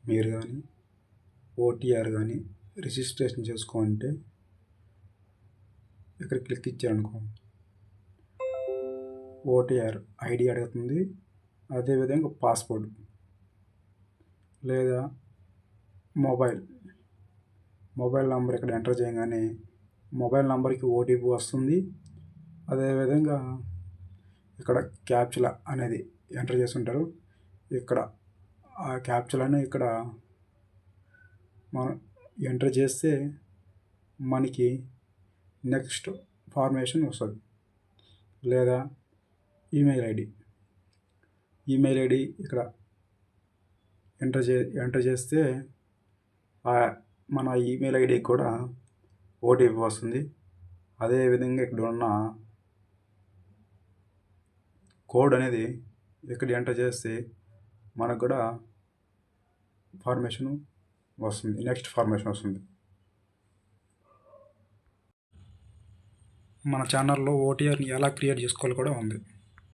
మీరు కానీ ఓటీఆర్ కానీ రిజిస్ట్రేషన్ చేసుకోవాలంటే ఇక్కడ క్లిక్ ఇచ్చారనుకో ఓటీఆర్ ఐడి అడుగుతుంది, అదేవిధంగా పాస్వర్డ్ లేదా మొబైల్ నెంబర్ ఇక్కడ ఎంటర్ చేయగానే మొబైల్ నెంబర్కి ఓటీపీ వస్తుంది. అదేవిధంగా ఇక్కడ క్యాప్చలా అనేది ఎంటర్ చేసి ఉంటారు. ఇక్కడ ఆ క్యాప్చలాని ఇక్కడ మనం ఎంటర్ చేస్తే మనకి నెక్స్ట్ ఫార్మేషన్ వస్తుంది. లేదా ఈమెయిల్ ఐడి ఇక్కడ ఎంటర్ చేస్తే మన ఈమెయిల్ ఐడికి కూడా ఓటీపీ వస్తుంది. అదేవిధంగా ఇక్కడ ఉన్న కోడ్ అనేది ఇక్కడ ఎంటర్ చేస్తే మనకు కూడా ఫార్మేషన్ వస్తుంది, నెక్స్ట్ ఫార్మేషన్ వస్తుంది. మన ఛానల్లో ఓటీఆర్ని ఎలా క్రియేట్ చేసుకోవాలి కూడా ఉంది.